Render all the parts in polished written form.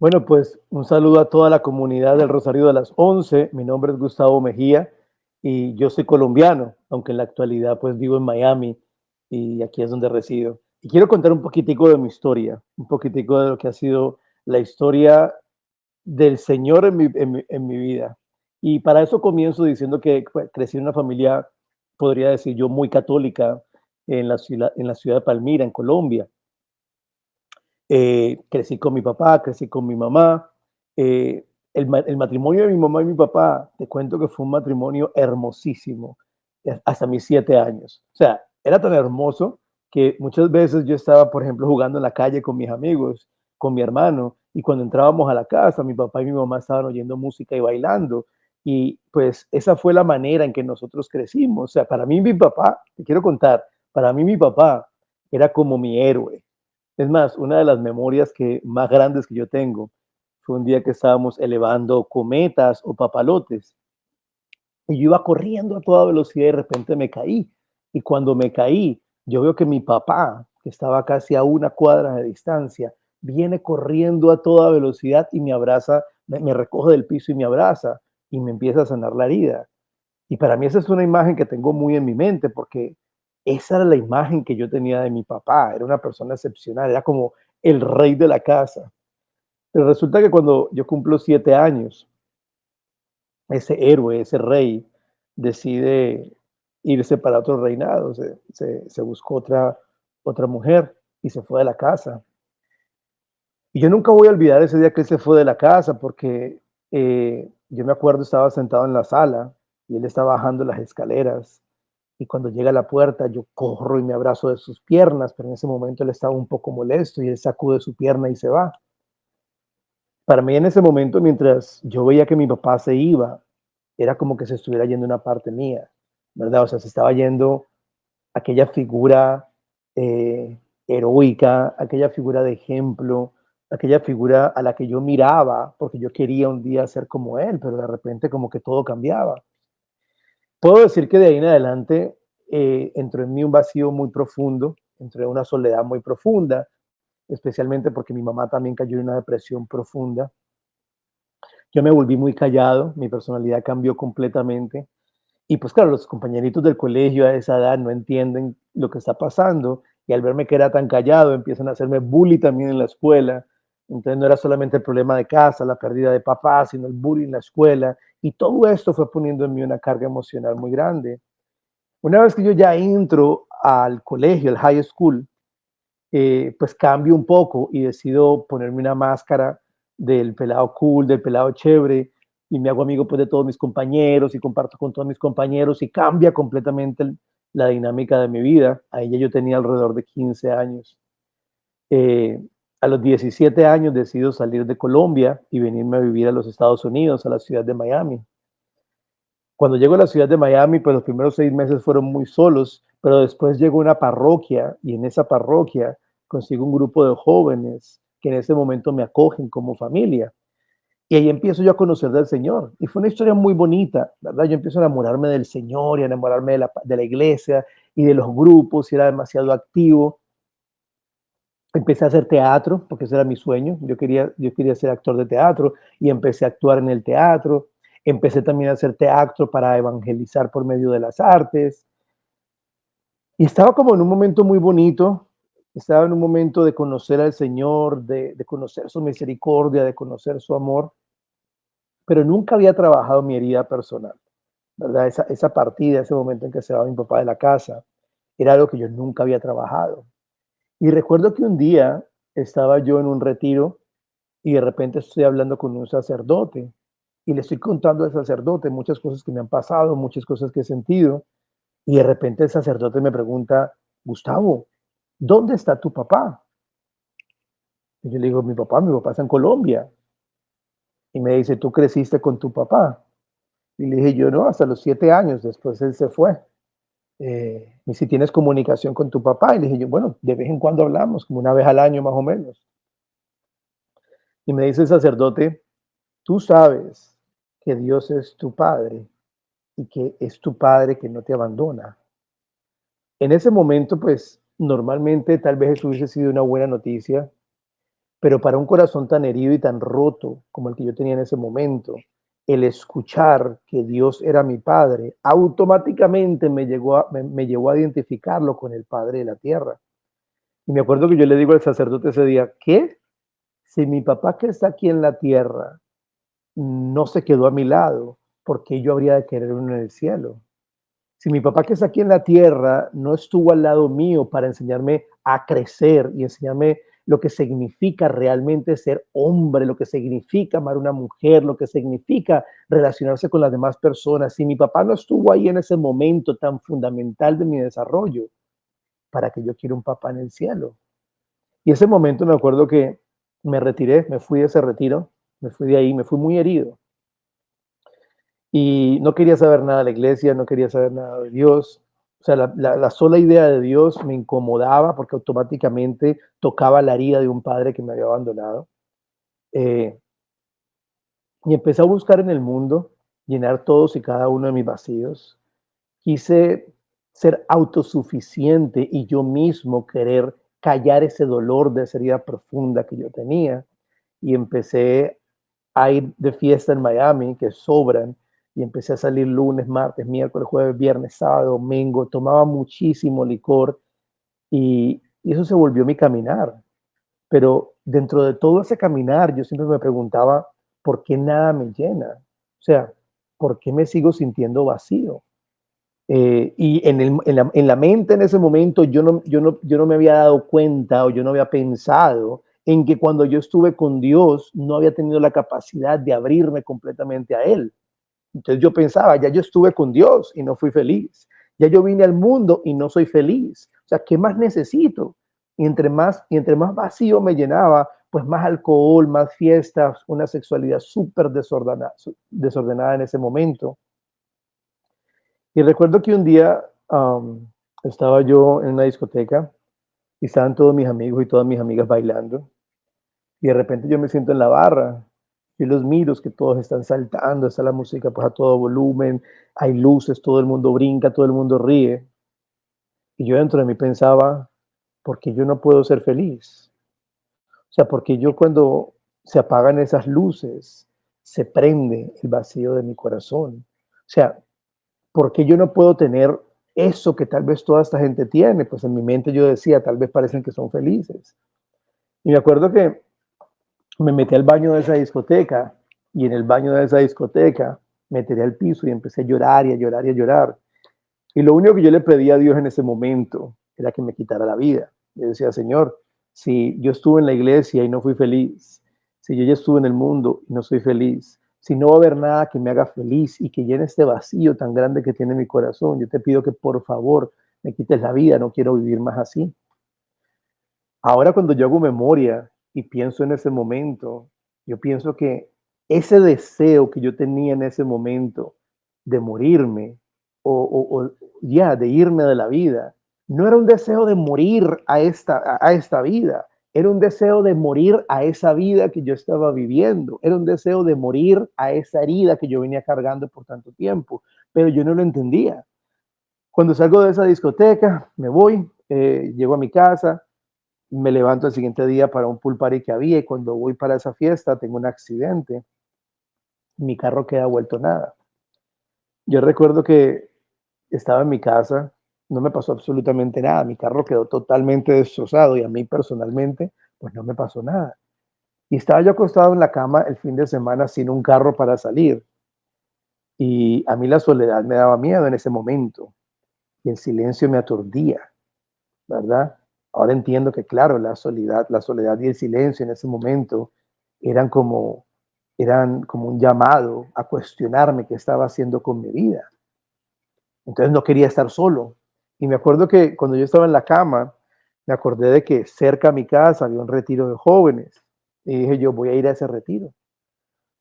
Bueno, pues un saludo a toda la comunidad del Rosario de las 11. Mi nombre es Gustavo Mejía y yo soy colombiano, aunque en la actualidad pues vivo en Miami y aquí es donde resido. Y quiero contar un poquitico de mi historia, un poquitico de lo que ha sido la historia del Señor en mi vida. Y para eso comienzo diciendo que pues, crecí en una familia, podría decir yo, muy católica en la ciudad de Palmira, en Colombia. Crecí con mi papá, crecí con mi mamá. El matrimonio de mi mamá y mi papá, te cuento que fue un matrimonio hermosísimo, hasta mis 7 años. O sea, era tan hermoso que muchas veces yo estaba, por ejemplo, jugando en la calle con mis amigos, con mi hermano, y cuando entrábamos a la casa, mi papá y mi mamá estaban oyendo música y bailando. Y pues esa fue la manera en que nosotros crecimos. O sea, para mí mi papá, te quiero contar, para mí mi papá era como mi héroe. Es más, una de las memorias más grandes que yo tengo fue un día que estábamos elevando cometas o papalotes y yo iba corriendo a toda velocidad y de repente me caí. Y cuando me caí, yo veo que mi papá, que estaba casi a una cuadra de distancia, viene corriendo a toda velocidad y me abraza, me recoge del piso y me abraza y me empieza a sanar la herida. Y para mí esa es una imagen que tengo muy en mi mente porque esa era la imagen que yo tenía de mi papá. Era una persona excepcional, era como el rey de la casa. Pero resulta que cuando yo cumplo 7 años, ese héroe, ese rey, decide irse para otro reinado, se buscó otra mujer y se fue de la casa. Y yo nunca voy a olvidar ese día que él se fue de la casa porque yo me acuerdo, estaba sentado en la sala y él estaba bajando las escaleras y cuando llega a la puerta yo corro y me abrazo de sus piernas, pero en ese momento él estaba un poco molesto y él sacude su pierna y se va. Para mí en ese momento, mientras yo veía que mi papá se iba, era como que se estuviera yendo una parte mía, ¿verdad? O sea, se estaba yendo aquella figura eh, heroica, aquella figura de ejemplo, aquella figura a la que yo miraba porque yo quería un día ser como él, pero de repente como que todo cambiaba. Puedo decir que de ahí en adelante entró en mí un vacío muy profundo, entré en una soledad muy profunda, especialmente porque mi mamá también cayó en una depresión profunda. Yo me volví muy callado, mi personalidad cambió completamente. Y pues claro, los compañeritos del colegio a esa edad no entienden lo que está pasando y al verme que era tan callado empiezan a hacerme bully también en la escuela. Entonces no era solamente el problema de casa, la pérdida de papá, sino el bullying en la escuela. Y todo esto fue poniendo en mí una carga emocional muy grande. Una vez que yo ya entro al colegio, al high school, pues cambio un poco y decido ponerme una máscara del pelado cool, del pelado chévere, y me hago amigo pues de todos mis compañeros y comparto con todos mis compañeros y cambia completamente la dinámica de mi vida. Ahí ya yo tenía alrededor de 15 años. Eh, a los 17 años decido salir de Colombia y venirme a vivir a los Estados Unidos, a la ciudad de Miami. Cuando llego a la ciudad de Miami, pues los primeros 6 meses fueron muy solos, pero después llegó una parroquia y en esa parroquia consigo un grupo de jóvenes que en ese momento me acogen como familia. Y ahí empiezo yo a conocer del Señor. Y fue una historia muy bonita, ¿verdad? Yo empiezo a enamorarme del Señor y a enamorarme de la iglesia y de los grupos y era demasiado activo. Empecé a hacer teatro, porque ese era mi sueño. Yo quería ser actor de teatro y empecé a actuar en el teatro. Empecé también a hacer teatro para evangelizar por medio de las artes. Y estaba como en un momento muy bonito, estaba en un momento de conocer al Señor, de conocer su misericordia, de conocer su amor, pero nunca había trabajado mi herida personal, ¿verdad? Esa partida, ese momento en que se va mi papá de la casa, era algo que yo nunca había trabajado. Y recuerdo que un día estaba yo en un retiro y de repente estoy hablando con un sacerdote y le estoy contando al sacerdote muchas cosas que me han pasado, muchas cosas que he sentido. Y de repente el sacerdote me pregunta, Gustavo, ¿dónde está tu papá? Y yo le digo, mi papá está en Colombia. Y me dice, ¿tú creciste con tu papá? Y le dije, yo no, hasta los 7 años, después él se fue. Y si tienes comunicación con tu papá, y le dije yo, bueno, de vez en cuando hablamos, como una vez al año más o menos. Y me dice el sacerdote, tú sabes que Dios es tu padre y que es tu padre que no te abandona. En ese momento, pues normalmente tal vez eso hubiese sido una buena noticia, Pero para un corazón tan herido y tan roto como el que yo tenía en ese momento, el escuchar que Dios era mi Padre, automáticamente me llevó a identificarlo con el Padre de la tierra. Y me acuerdo que yo le digo al sacerdote ese día, ¿qué? Si mi papá que está aquí en la tierra no se quedó a mi lado, ¿por qué yo habría de querer uno en el cielo? Si mi papá que está aquí en la tierra no estuvo al lado mío para enseñarme a crecer y enseñarme lo que significa realmente ser hombre, lo que significa amar a una mujer, lo que significa relacionarse con las demás personas, si mi papá no estuvo ahí en ese momento tan fundamental de mi desarrollo, ¿para que yo quiera un papá en el cielo? Y ese momento me acuerdo que me retiré, me fui de ese retiro, me fui de ahí, me fui muy herido. Y no quería saber nada de la iglesia, no quería saber nada de Dios. O sea, la sola idea de Dios me incomodaba porque automáticamente tocaba la herida de un padre que me había abandonado. Eh, y empecé a buscar en el mundo llenar todos y cada uno de mis vacíos. Quise ser autosuficiente y yo mismo querer callar ese dolor de esa herida profunda que yo tenía. Y empecé a ir de fiesta en Miami, que sobran, y empecé a salir lunes, martes, miércoles, jueves, viernes, sábado, domingo, tomaba muchísimo licor y eso se volvió mi caminar. Pero dentro de todo ese caminar, yo siempre me preguntaba, ¿por qué nada me llena? O sea, ¿por qué me sigo sintiendo vacío? Y en la mente en ese momento yo no me había dado cuenta o yo no había pensado en que cuando yo estuve con Dios no había tenido la capacidad de abrirme completamente a Él. Entonces yo pensaba, ya yo estuve con Dios y no fui feliz. Ya yo vine al mundo y no soy feliz. O sea, ¿qué más necesito? Y entre más vacío me llenaba, pues más alcohol, más fiestas, una sexualidad súper desordenada en ese momento. Y recuerdo que un día estaba yo en una discoteca y estaban todos mis amigos y todas mis amigas bailando. Y de repente yo me siento en la barra y los miro, que todos están saltando, está la música pues a todo volumen, hay luces, todo el mundo brinca, todo el mundo ríe. Y yo dentro de mí pensaba, ¿por qué yo no puedo ser feliz? O sea, porque yo cuando se apagan esas luces, se prende el vacío de mi corazón. O sea, ¿por qué yo no puedo tener eso que tal vez toda esta gente tiene? Pues en mi mente yo decía, tal vez parecen que son felices. Y me acuerdo que me metí al baño de esa discoteca y en el baño de esa discoteca me tiré al piso y empecé a llorar y a llorar y a llorar. Y lo único que yo le pedí a Dios en ese momento era que me quitara la vida. Yo decía, Señor, si yo estuve en la iglesia y no fui feliz, si yo ya estuve en el mundo y no soy feliz, si no va a haber nada que me haga feliz y que llene este vacío tan grande que tiene mi corazón, yo te pido que por favor me quites la vida, no quiero vivir más así. Ahora cuando yo hago memoria y pienso en ese momento, yo pienso que ese deseo que yo tenía en ese momento de morirme o ya de irme de la vida, no era un deseo de morir a esta vida, era un deseo de morir a esa vida que yo estaba viviendo, era un deseo de morir a esa herida que yo venía cargando por tanto tiempo, pero yo no lo entendía. Cuando salgo de esa discoteca, me voy, llego a mi casa, me levanto el siguiente día para un pool party que había y cuando voy para esa fiesta tengo un accidente, mi carro queda vuelto nada. Yo recuerdo que estaba en mi casa, no me pasó absolutamente nada, mi carro quedó totalmente destrozado y a mí personalmente pues no me pasó nada. Y estaba yo acostado en la cama el fin de semana sin un carro para salir y a mí la soledad me daba miedo en ese momento y el silencio me aturdía, ¿verdad? Ahora entiendo que, claro, la soledad y el silencio en ese momento eran como, eran como un llamado a cuestionarme qué estaba haciendo con mi vida. Entonces no quería estar solo. Y me acuerdo que cuando yo estaba en la cama, me acordé de que cerca a mi casa había un retiro de jóvenes. Y dije, yo voy a ir a ese retiro.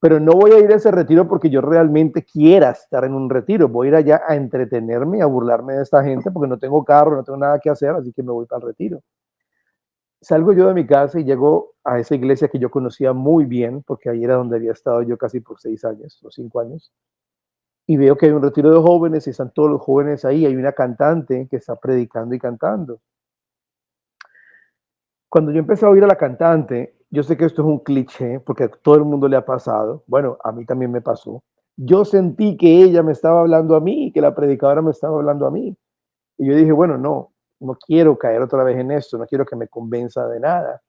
Pero no voy a ir a ese retiro porque yo realmente quiera estar en un retiro. Voy a ir allá a entretenerme y a burlarme de esta gente porque no tengo carro, no tengo nada que hacer, así que me voy para el retiro. Salgo yo de mi casa y llego a esa iglesia que yo conocía muy bien, porque ahí era donde había estado yo casi por 6 años o 5 años, y veo que hay un retiro de jóvenes y están todos los jóvenes ahí, hay una cantante que está predicando y cantando. Cuando yo empecé a oír a la cantante, yo sé que esto es un cliché porque a todo el mundo le ha pasado. Bueno, a mí también me pasó. Yo sentí que ella me estaba hablando a mí, que la predicadora me estaba hablando a mí. Y yo dije, bueno, no, no quiero caer otra vez en esto, no quiero que me convenza de nada.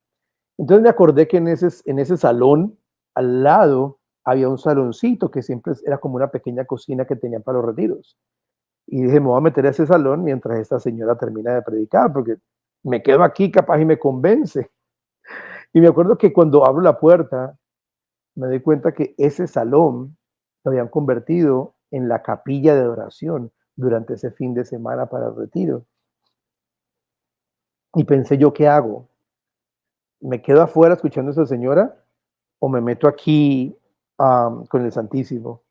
Entonces me acordé que en ese salón, al lado, había un saloncito que siempre era como una pequeña cocina que tenían para los retiros. Y dije, me voy a meter a ese salón mientras esta señora termina de predicar, porque me quedo aquí capaz y me convence. Y me acuerdo que cuando abro la puerta, me doy cuenta que ese salón lo habían convertido en la capilla de oración durante ese fin de semana para el retiro. Y pensé yo, ¿qué hago? ¿Me quedo afuera escuchando a esa señora o me meto aquí con el Santísimo?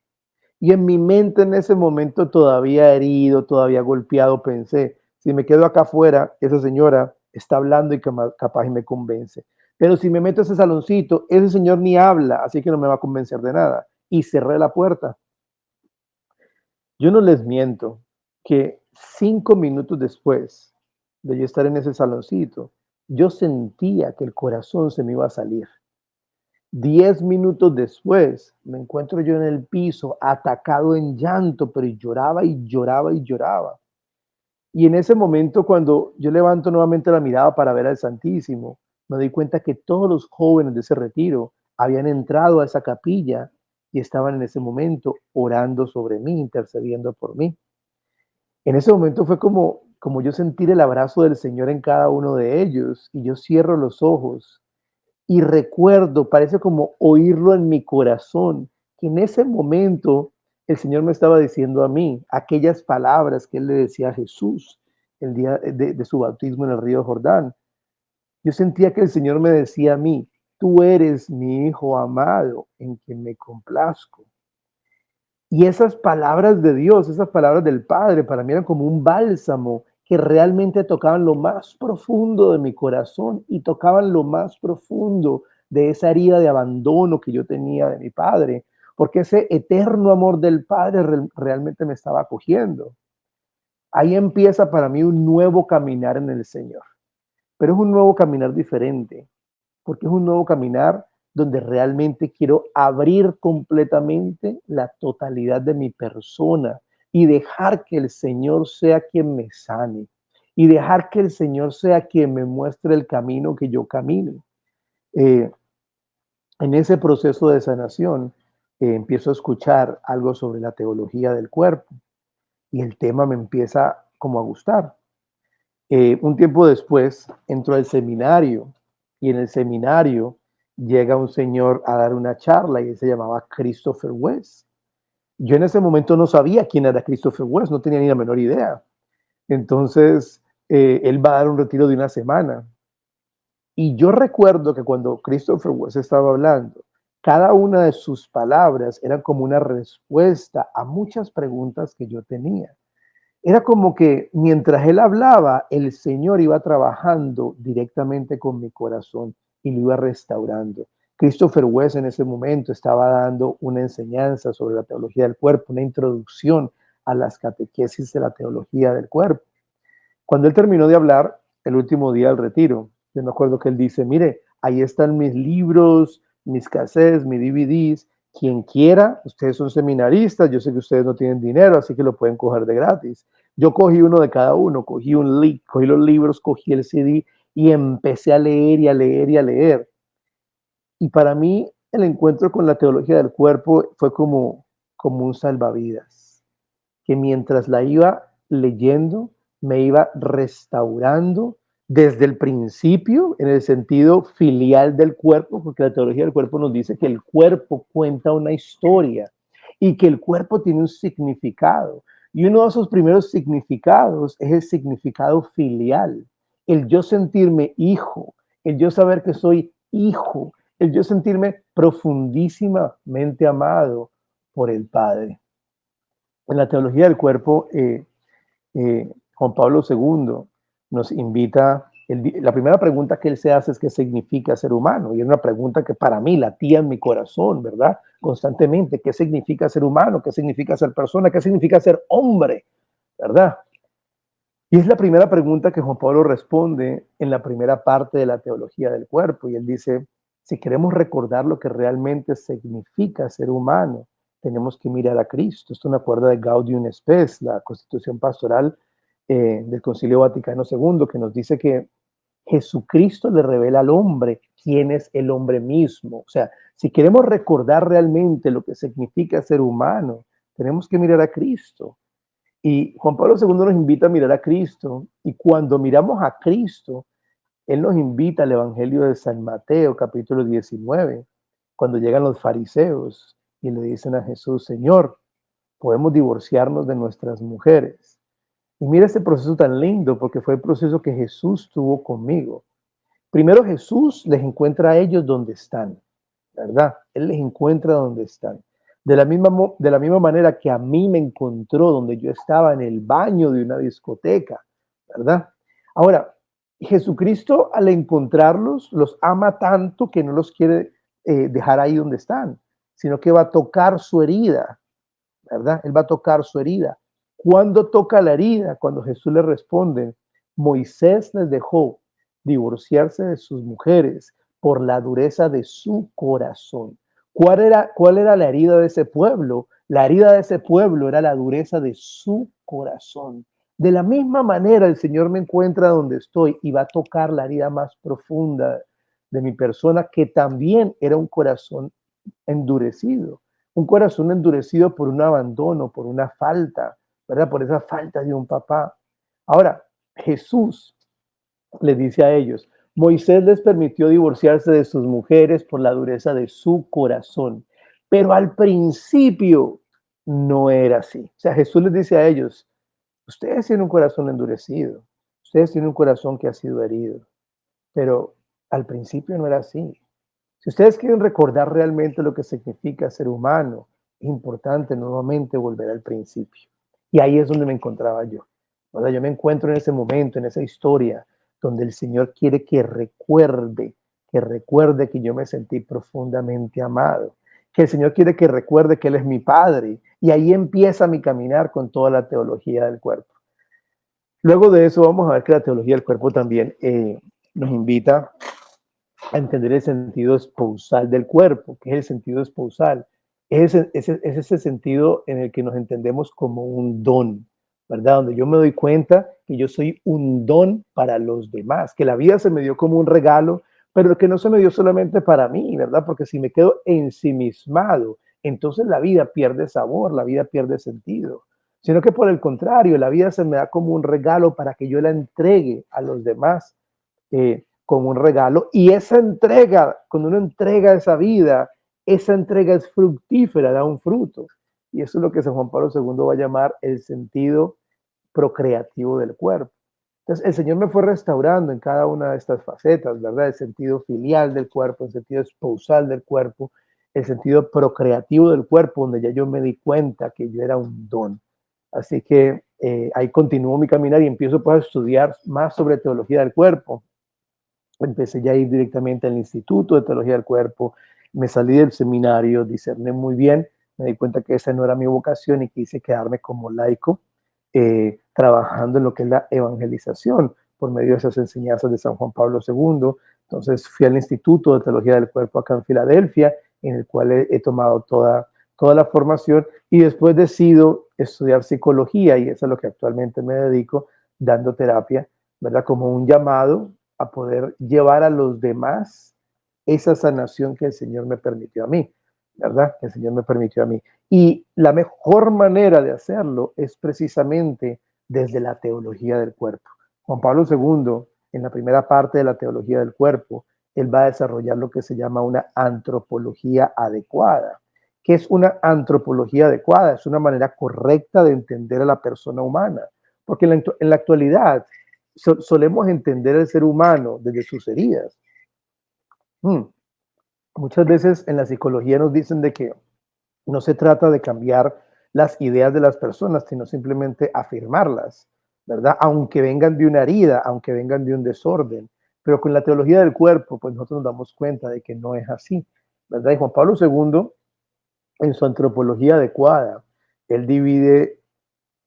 Y en mi mente en ese momento todavía herido, todavía golpeado, pensé, si me quedo acá afuera, esa señora está hablando y capaz y me convence. Pero si me meto a ese saloncito, ese señor ni habla, así que no me va a convencer de nada. Y cerré la puerta. Yo no les miento que 5 minutos después de yo estar en ese saloncito, yo sentía que el corazón se me iba a salir. 10 minutos después, me encuentro yo en el piso, atacado en llanto, pero lloraba y lloraba y lloraba. Y en ese momento, cuando yo levanto nuevamente la mirada para ver al Santísimo, me doy cuenta que todos los jóvenes de ese retiro habían entrado a esa capilla y estaban en ese momento orando sobre mí, intercediendo por mí. En ese momento fue como yo sentir el abrazo del Señor en cada uno de ellos y yo cierro los ojos y recuerdo, parece como oírlo en mi corazón, que en ese momento el Señor me estaba diciendo a mí aquellas palabras que Él le decía a Jesús el día de su bautismo en el río Jordán. Yo sentía que el Señor me decía a mí, tú eres mi hijo amado en quien me complazco. Y esas palabras de Dios, esas palabras del Padre, para mí eran como un bálsamo que realmente tocaban lo más profundo de mi corazón y tocaban lo más profundo de esa herida de abandono que yo tenía de mi padre, porque ese eterno amor del Padre realmente me estaba acogiendo. Ahí empieza para mí un nuevo caminar en el Señor, pero es un nuevo caminar diferente, porque es un nuevo caminar donde realmente quiero abrir completamente la totalidad de mi persona y dejar que el Señor sea quien me sane y dejar que el Señor sea quien me muestre el camino que yo camine. Eh, en ese proceso de sanación, empiezo a escuchar algo sobre la teología del cuerpo y el tema me empieza como a gustar. Un tiempo después entro al seminario y en el seminario llega un señor a dar una charla y él se llamaba Christopher West. Yo en ese momento no sabía quién era Christopher West, no tenía ni la menor idea. Entonces, él va a dar un retiro de una semana. Y yo recuerdo que cuando Christopher West estaba hablando, cada una de sus palabras era como una respuesta a muchas preguntas que yo tenía. Era como que mientras él hablaba, el Señor iba trabajando directamente con mi corazón y lo iba restaurando. Christopher West en ese momento estaba dando una enseñanza sobre la teología del cuerpo, una introducción a las catequesis de la teología del cuerpo. Cuando él terminó de hablar, el último día del retiro, yo me acuerdo que él dice, mire, ahí están mis libros, mis cassettes, mis DVDs, quien quiera, ustedes son seminaristas, yo sé que ustedes no tienen dinero, así que lo pueden coger de gratis. Yo cogí uno de cada uno, cogí un link, cogí los libros, cogí el CD y empecé a leer y a leer y a leer. Y para mí el encuentro con la teología del cuerpo fue como un salvavidas que mientras la iba leyendo, me iba restaurando desde el principio, en el sentido filial del cuerpo, porque la teología del cuerpo nos dice que el cuerpo cuenta una historia y que el cuerpo tiene un significado. Y uno de esos primeros significados es el significado filial, el yo sentirme hijo, el yo saber que soy hijo, el yo sentirme profundísimamente amado por el Padre. En la teología del cuerpo, Juan Pablo II nos invita, la primera pregunta que él se hace es qué significa ser humano, y es una pregunta que para mí latía en mi corazón, ¿verdad? Constantemente, ¿qué significa ser humano? ¿Qué significa ser persona? ¿Qué significa ser hombre? ¿Verdad? Y es la primera pregunta que Juan Pablo responde en la primera parte de la teología del cuerpo, y él dice, Si queremos recordar lo que realmente significa ser humano, tenemos que mirar a Cristo. Esto me acuerda de Gaudium et Spes, la Constitución Pastoral del Concilio Vaticano II, que nos dice que Jesucristo le revela al hombre quién es el hombre mismo. O sea, si queremos recordar realmente lo que significa ser humano, tenemos que mirar a Cristo. Y Juan Pablo II nos invita a mirar a Cristo. Y cuando miramos a Cristo, Él nos invita al Evangelio de San Mateo, capítulo 19, cuando llegan los fariseos y le dicen a Jesús: Señor, podemos divorciarnos de nuestras mujeres. Y mira este proceso tan lindo, porque fue el proceso que Jesús tuvo conmigo. Primero Jesús les encuentra a ellos donde están, ¿verdad? Él les encuentra donde están. De la misma manera que a mí me encontró donde yo estaba en el baño de una discoteca, ¿verdad? Ahora, Jesucristo al encontrarlos los ama tanto que no los quiere dejar ahí donde están, sino que va a tocar su herida, ¿verdad? Él va a tocar su herida. ¿Cuándo toca la herida? Cuando Jesús le responde: Moisés les dejó divorciarse de sus mujeres por la dureza de su corazón. Cuál era la herida de ese pueblo? La herida de ese pueblo era la dureza de su corazón. De la misma manera, el Señor me encuentra donde estoy y va a tocar la herida más profunda de mi persona, que también era un corazón endurecido. Un corazón endurecido por un abandono, por una falta, ¿verdad? Por esa falta de un papá. Ahora, Jesús les dice a ellos: Moisés les permitió divorciarse de sus mujeres por la dureza de su corazón, pero al principio no era así. O sea, Jesús les dice a ellos: ustedes tienen un corazón endurecido, ustedes tienen un corazón que ha sido herido, pero al principio no era así. Si ustedes quieren recordar realmente lo que significa ser humano, es importante nuevamente volver al principio. Y ahí es donde me encontraba yo, ¿verdad? Yo me encuentro en ese momento, en esa historia, donde el Señor quiere que recuerde que yo me sentí profundamente amado, que el Señor quiere que recuerde que Él es mi Padre. Y ahí empieza mi caminar con toda la teología del cuerpo. Luego de eso vamos a ver que la teología del cuerpo también nos invita a entender el sentido espousal del cuerpo. ¿Qué es el sentido espousal? Es ese sentido en el que nos entendemos como un don, ¿verdad? Donde yo me doy cuenta que yo soy un don para los demás, que la vida se me dio como un regalo, pero que no se me dio solamente para mí, ¿verdad? Porque si me quedo ensimismado, entonces la vida pierde sabor, la vida pierde sentido. Sino que por el contrario, la vida se me da como un regalo para que yo la entregue a los demás. Con un regalo, y esa entrega, cuando uno entrega esa vida, esa entrega es fructífera, da un fruto. Y eso es lo que San Juan Pablo II va a llamar el sentido procreativo del cuerpo. Entonces, el Señor me fue restaurando en cada una de estas facetas, ¿verdad? El sentido filial del cuerpo, el sentido espousal del cuerpo, el sentido procreativo del cuerpo, donde ya yo me di cuenta que yo era un don. Así que ahí continúo mi caminar y empiezo pues, a estudiar más sobre teología del cuerpo. Empecé ya a ir directamente al Instituto de Teología del Cuerpo, me salí del seminario, discerné muy bien, me di cuenta que esa no era mi vocación y quise quedarme como laico, trabajando en lo que es la evangelización por medio de esas enseñanzas de San Juan Pablo II. Entonces fui al Instituto de Teología del Cuerpo acá en Filadelfia, en el cual he tomado toda la formación y después decido estudiar psicología y eso es lo que actualmente me dedico, dando terapia, ¿verdad? Como un llamado a poder llevar a los demás esa sanación que el Señor me permitió a mí, ¿verdad? Que el Señor me permitió a mí. Y la mejor manera de hacerlo es precisamente desde la teología del cuerpo. Juan Pablo II, en la primera parte de la teología del cuerpo, él va a desarrollar lo que se llama una antropología adecuada. ¿Qué es una antropología adecuada? Es una manera correcta de entender a la persona humana. Porque en la actualidad solemos entender el ser humano desde sus heridas. Muchas veces en la psicología nos dicen de que no se trata de cambiar las ideas de las personas, sino simplemente afirmarlas, ¿verdad? Aunque vengan de una herida, aunque vengan de un desorden. Pero con la teología del cuerpo, pues nosotros nos damos cuenta de que no es así, ¿verdad? Y Juan Pablo II, en su antropología adecuada, él divide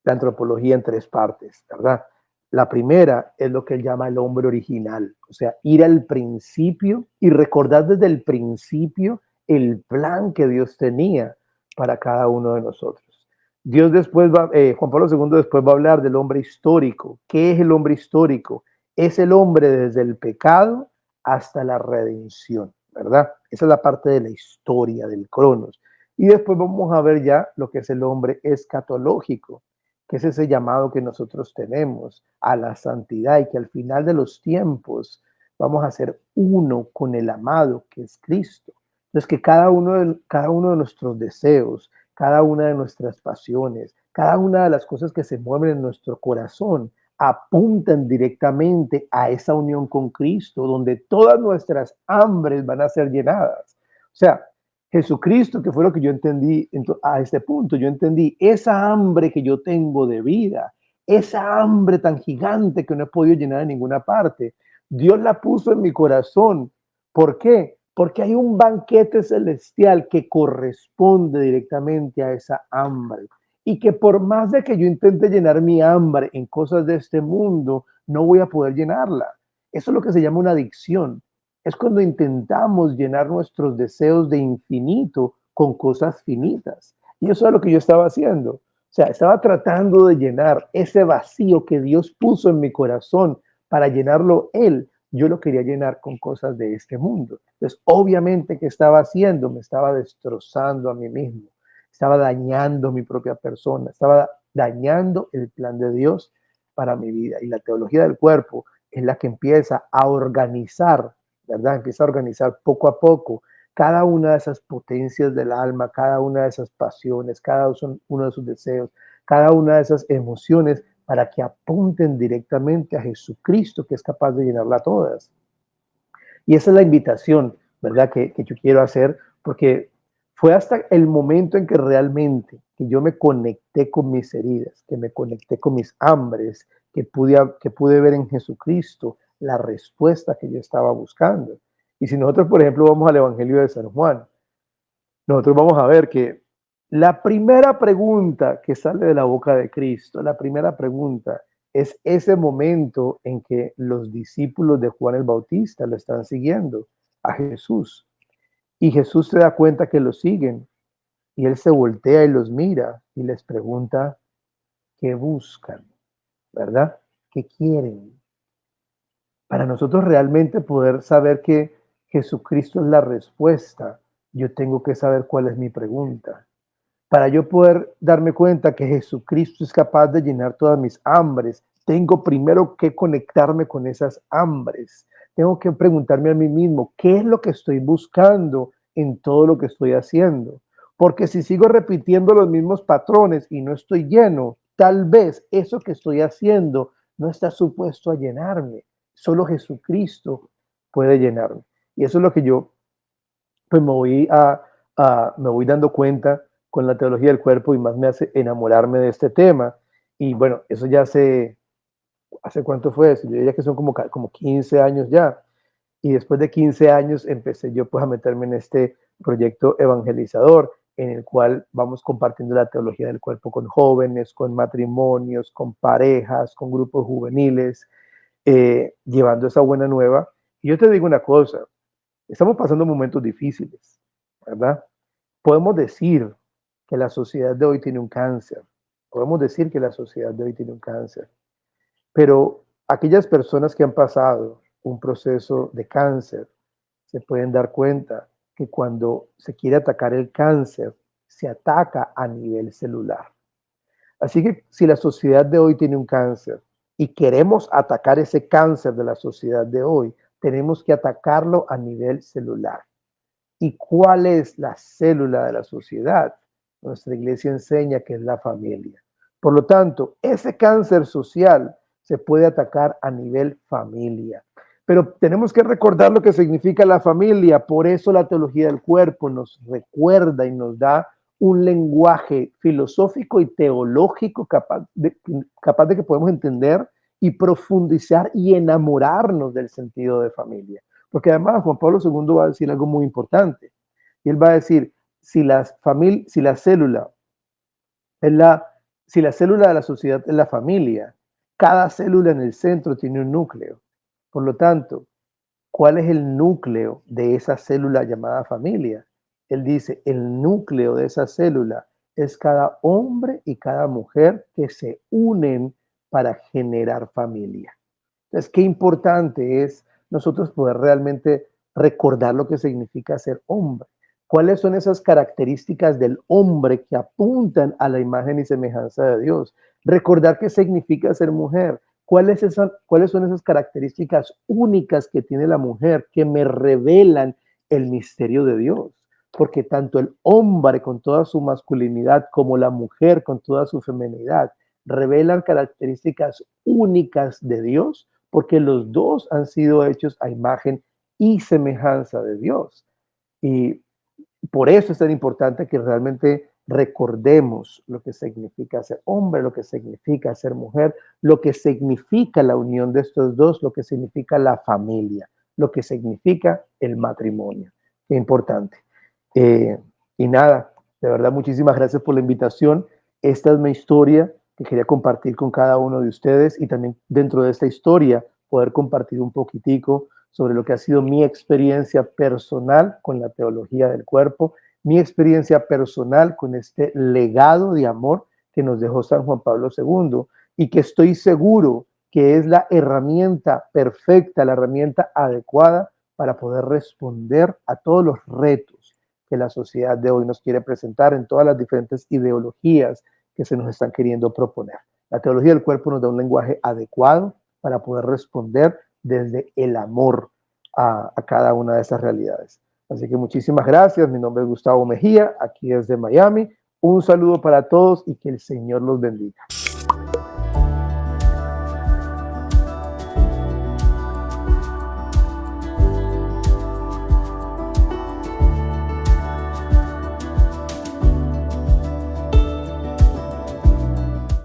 la antropología en tres partes, ¿verdad? La primera es lo que él llama el hombre original, o sea, ir al principio y recordar desde el principio el plan que Dios tenía para cada uno de nosotros. Dios después va, Juan Pablo II después va a hablar del hombre histórico. ¿Qué es el hombre histórico? Es el hombre desde el pecado hasta la redención, ¿verdad? Esa es la parte de la historia, del Cronos. Y después vamos a ver ya lo que es el hombre escatológico, que es ese llamado que nosotros tenemos a la santidad y que al final de los tiempos vamos a ser uno con el amado que es Cristo. Entonces que cada uno de nuestros deseos, cada una de nuestras pasiones, cada una de las cosas que se mueven en nuestro corazón apuntan directamente a esa unión con Cristo, donde todas nuestras hambres van a ser llenadas. O sea, Jesucristo, que fue lo que yo entendí a este punto, yo entendí esa hambre que yo tengo de vida, esa hambre tan gigante que no he podido llenar en ninguna parte. Dios la puso en mi corazón. ¿Por qué? Porque hay un banquete celestial que corresponde directamente a esa hambre. Y que por más de que yo intente llenar mi hambre en cosas de este mundo, no voy a poder llenarla. Eso es lo que se llama una adicción. Es cuando intentamos llenar nuestros deseos de infinito con cosas finitas. Y eso es lo que yo estaba haciendo. O sea, estaba tratando de llenar ese vacío que Dios puso en mi corazón para llenarlo Él. Yo lo quería llenar con cosas de este mundo. Entonces, obviamente, ¿qué estaba haciendo? Me estaba destrozando a mí mismo. Estaba dañando mi propia persona. Estaba dañando el plan de Dios para mi vida. Y la teología del cuerpo es la que empieza a organizar, ¿verdad? Empieza a organizar poco a poco cada una de esas potencias del alma, cada una de esas pasiones, cada uno de sus deseos, cada una de esas emociones para que apunten directamente a Jesucristo, que es capaz de llenarla todas. Y esa es la invitación, ¿verdad? Que yo quiero hacer, porque fue hasta el momento en que realmente que yo me conecté con mis heridas, que me conecté con mis hambres, que pude ver en Jesucristo la respuesta que yo estaba buscando. Y si nosotros, por ejemplo, vamos al Evangelio de San Juan, nosotros vamos a ver que la primera pregunta que sale de la boca de Cristo, la primera pregunta es ese momento en que los discípulos de Juan el Bautista lo están siguiendo a Jesús. Y Jesús se da cuenta que lo siguen y él se voltea y los mira y les pregunta qué buscan, ¿verdad? ¿Qué quieren? Para nosotros realmente poder saber que Jesucristo es la respuesta, yo tengo que saber cuál es mi pregunta. Para yo poder darme cuenta que Jesucristo es capaz de llenar todas mis hambres, tengo primero que conectarme con esas hambres. Tengo que preguntarme a mí mismo, ¿qué es lo que estoy buscando en todo lo que estoy haciendo? Porque si sigo repitiendo los mismos patrones y no estoy lleno, tal vez eso que estoy haciendo no está supuesto a llenarme. Solo Jesucristo puede llenarme. Y eso es lo que yo pues me voy dando cuenta con la teología del cuerpo y más me hace enamorarme de este tema. Y bueno, eso ya ¿hace cuánto fue eso? Yo diría que son como 15 años ya. Y después de 15 años empecé yo pues a meterme en este proyecto evangelizador en el cual vamos compartiendo la teología del cuerpo con jóvenes, con matrimonios, con parejas, con grupos juveniles, llevando esa buena nueva. Y yo te digo una cosa, estamos pasando momentos difíciles, ¿verdad? Podemos decir que la sociedad de hoy tiene un cáncer, podemos decir que la sociedad de hoy tiene un cáncer, pero aquellas personas que han pasado un proceso de cáncer se pueden dar cuenta que cuando se quiere atacar el cáncer, se ataca a nivel celular. Así que si la sociedad de hoy tiene un cáncer y queremos atacar ese cáncer de la sociedad de hoy, tenemos que atacarlo a nivel celular. ¿Y cuál es la célula de la sociedad? Nuestra iglesia enseña que es la familia. Por lo tanto, ese cáncer social se puede atacar a nivel familia. Pero tenemos que recordar lo que significa la familia. Por eso la teología del cuerpo nos recuerda y nos da un lenguaje filosófico y teológico capaz de que podemos entender y profundizar y enamorarnos del sentido de familia. Porque además Juan Pablo II va a decir algo muy importante. Y él va a decir, si la célula es si la célula de la sociedad es la familia Cada célula en el centro tiene un núcleo. Por lo tanto, ¿cuál es el núcleo de esa célula llamada familia? Él dice, el núcleo de esa célula es cada hombre y cada mujer que se unen para generar familia. Entonces, qué importante es nosotros poder realmente recordar lo que significa ser hombre. ¿Cuáles son esas características del hombre que apuntan a la imagen y semejanza de Dios? Recordar qué significa ser mujer. ¿Cuáles son esas características únicas que tiene la mujer que me revelan el misterio de Dios? Porque tanto el hombre con toda su masculinidad como la mujer con toda su feminidad revelan características únicas de Dios, porque los dos han sido hechos a imagen y semejanza de Dios. Y por eso es tan importante que realmente recordemos lo que significa ser hombre, lo que significa ser mujer, lo que significa la unión de estos dos, lo que significa la familia, lo que significa el matrimonio. Qué importante. Eh, y nada, de verdad, muchísimas gracias por la invitación. Esta es mi historia que quería compartir con cada uno de ustedes y también dentro de esta historia poder compartir un poquitico sobre lo que ha sido mi experiencia personal con la teología del cuerpo, mi experiencia personal con este legado de amor que nos dejó San Juan Pablo II y que estoy seguro que es la herramienta perfecta, la herramienta adecuada para poder responder a todos los retos que la sociedad de hoy nos quiere presentar en todas las diferentes ideologías que se nos están queriendo proponer. La teología del cuerpo nos da un lenguaje adecuado para poder responder desde el amor a cada una de esas realidades. Así que muchísimas gracias. Mi nombre es Gustavo Mejía, aquí desde Miami. Un saludo para todos y que el Señor los bendiga.